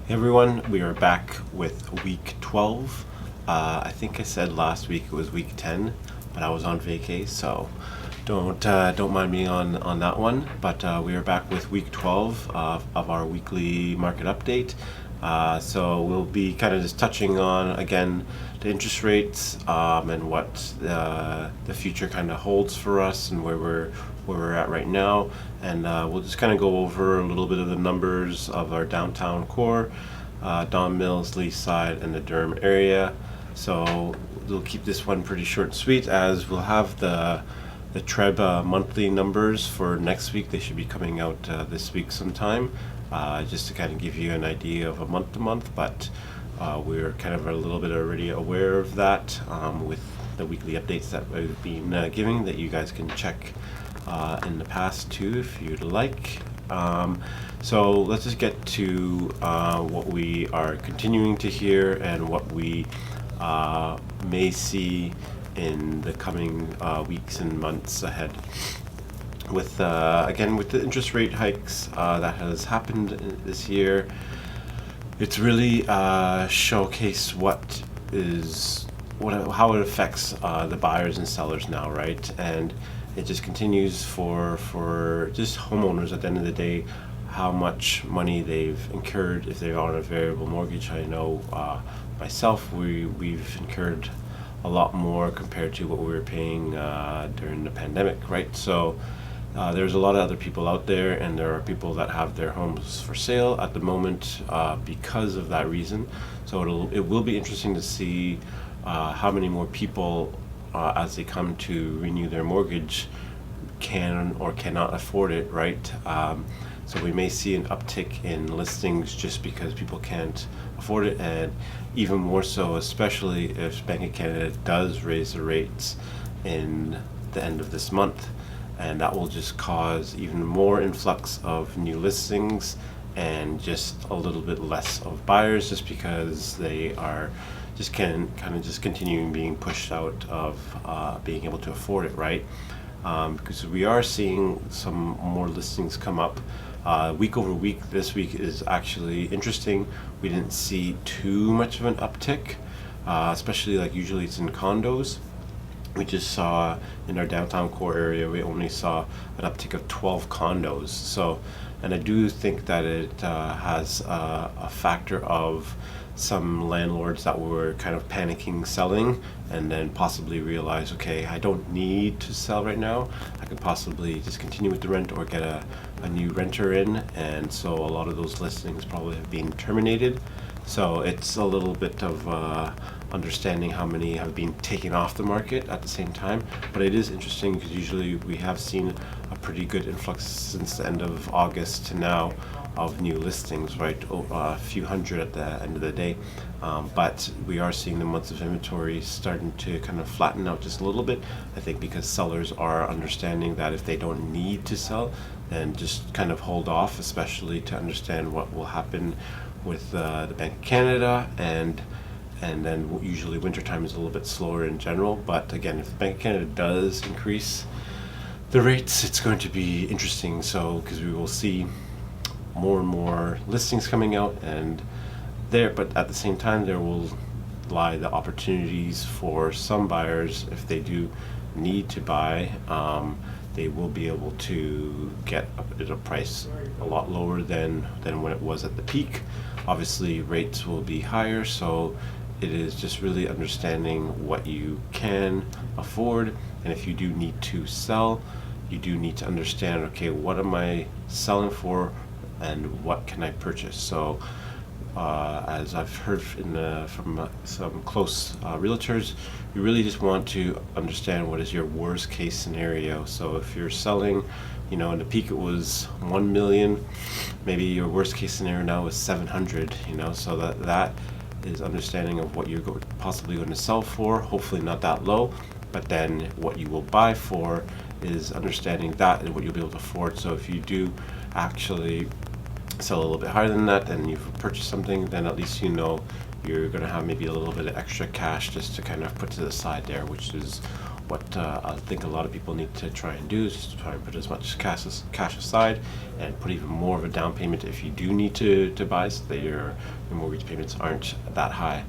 Hey everyone, we are back with week 12. I think I said last week it was week 10, but I was on vacay, so don't mind me on that one. But we are back with week 12 of our weekly market update. So we'll be kind of just touching on again the interest rates and what the future kind of holds for us and where we're at right now, and we'll just kind of go over a little bit of the numbers of our downtown core, Don Mills, Leaside, and the Durham area. So we'll keep this one pretty short and sweet, as we'll have the TREB monthly numbers for next week. They should be coming out this week sometime, just to kind of give you an idea of a month to month, but we're kind of a little bit already aware of that with the weekly updates that we've been giving, that you guys can check in the past too if you'd like. So let's just get to what we are continuing to hear and what we may see in the coming weeks and months ahead. With again, with the interest rate hikes that has happened this year, it's really showcased how it affects the buyers and sellers now, right? And it just continues for just homeowners at the end of the day, how much money they've incurred if they're on a variable mortgage. I know myself, we've incurred a lot more compared to what we were paying during the pandemic, right? So there's a lot of other people out there, and there are people that have their homes for sale at the moment because of that reason. So it will be interesting to see how many more people, as they come to renew their mortgage, can or cannot afford it, right? So we may see an uptick in listings just because people can't afford it, and even more so, especially if Bank of Canada does raise the rates in the end of this month. And that will just cause even more influx of new listings and just a little bit less of buyers, just because they are just continuing being pushed out of being able to afford it, right? Because we are seeing some more listings come up week over week. This week is actually interesting. We didn't see too much of an uptick, especially like usually it's in condos. We just saw in our downtown core area, we only saw an uptick of 12 condos. So, and I do think that it has a factor of some landlords that were kind of panicking selling, and then possibly realize, okay, I don't need to sell right now. I could possibly just continue with the rent or get a new renter in. And so a lot of those listings probably have been terminated. So it's a little bit of understanding how many have been taken off the market at the same time. But it is interesting because usually we have seen a pretty good influx since the end of August to now of new listings, right? A few hundred at the end of the day. But we are seeing the months of inventory starting to kind of flatten out just a little bit. I think because sellers are understanding that if they don't need to sell, then just kind of hold off, especially to understand what will happen with the Bank of Canada, and then usually wintertime is a little bit slower in general. But again, if the Bank of Canada does increase the rates, it's going to be interesting. So because we will see more and more listings coming out, but at the same time there will lie the opportunities for some buyers. If they do need to buy, they will be able to get a price a lot lower than when it was at the peak. Obviously rates will be higher, so it is just really understanding what you can afford. And if you do need to sell, you do need to understand, okay, what am I selling for and what can I purchase? So as I've heard from some close realtors, you really just want to understand what is your worst case scenario. So if you're selling, in the peak it was 1 million, maybe your worst case scenario now is 700, so that is understanding of what you're possibly going to sell for, hopefully not that low, but then what you will buy for is understanding that and what you'll be able to afford. So if you do actually sell a little bit higher than that, and you've purchased something, then at least you're going to have maybe a little bit of extra cash just to kind of put to the side there, which is what I think a lot of people need to try and do is just try and put as much cash aside, and put even more of a down payment if you do need to buy, so that your mortgage payments aren't that high.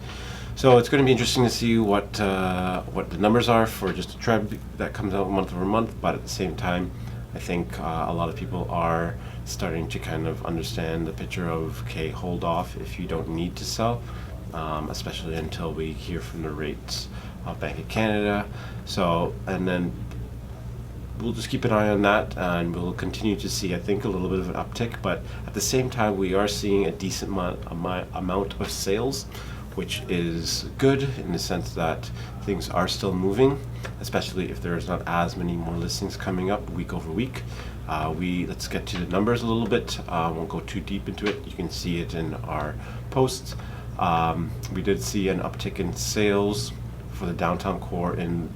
So it's going to be interesting to see what the numbers are for just a TREB that comes out month over month. But at the same time, I think a lot of people are starting to kind of understand the picture of, okay, hold off if you don't need to sell, especially until we hear from the rates of Bank of Canada. So, and then we'll just keep an eye on that, and we'll continue to see, I think, a little bit of an uptick. But at the same time, we are seeing a decent amount of sales, which is good in the sense that things are still moving, especially if there's not as many more listings coming up week over week. Let's get to the numbers a little bit. Won't go too deep into it. You can see it in our posts. We did see an uptick in sales for the downtown core in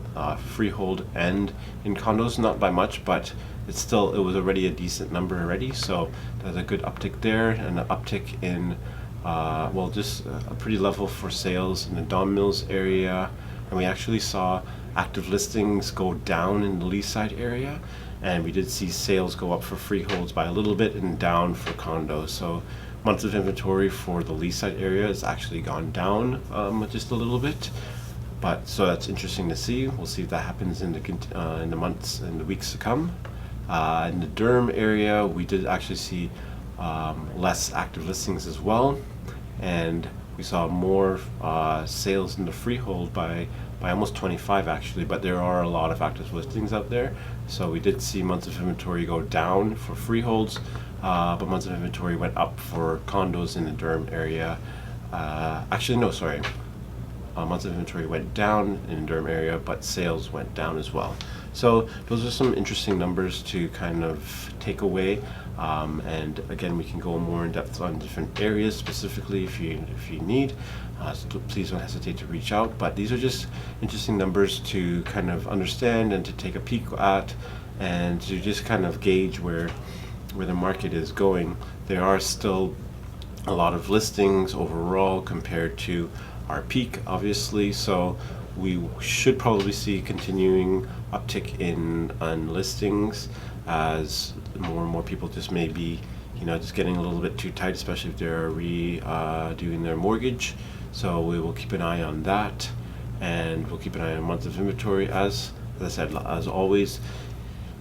freehold and in condos, not by much, but it was already a decent number already. So there's a good uptick there, and an uptick in just a pretty level for sales in the Don Mills area. And we actually saw active listings go down in the Leaside area, and we did see sales go up for freeholds by a little bit and down for condos. So months of inventory for the Leaside area has actually gone down just a little bit. But so that's interesting to see. We'll see if that happens in the months and the weeks to come. In the Durham area, we did actually see less active listings as well, and we saw more sales in the freehold by almost 25 actually, but there are a lot of active listings out there. So we did see months of inventory go down for freeholds, but months of inventory went up for condos in the Durham area. Months of inventory went down in the Durham area, but sales went down as well. So those are some interesting numbers to kind of take away. And again, we can go more in depth on different areas specifically if you need. So please don't hesitate to reach out. But these are just interesting numbers to kind of understand and to take a peek at, and to just kind of gauge where the market is going. There are still a lot of listings overall compared to our peak, obviously. So we should probably see continuing uptick in listings as more and more people just may be, just getting a little bit too tight, especially if they're doing their mortgage. So we will keep an eye on that, and we'll keep an eye on months of inventory. As I said, as always,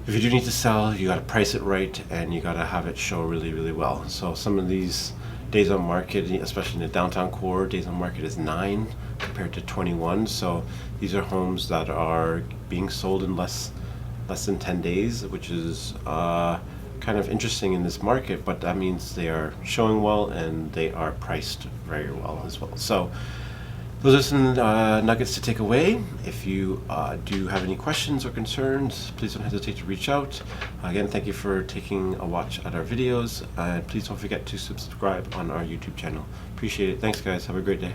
if you do need to sell, you got to price it right, and you got to have it show really, really well. So some of these days on market, especially in the downtown core, days on market is 9 compared to 21. So these are homes that are being sold in less than 10 days, which is kind of interesting in this market, but that means they are showing well and they are priced very well as well. So those are some nuggets to take away. If you do have any questions or concerns, please don't hesitate to reach out. Again, thank you for taking a watch at our videos, and please don't forget to subscribe on our YouTube channel. Appreciate it. Thanks guys, have a great day.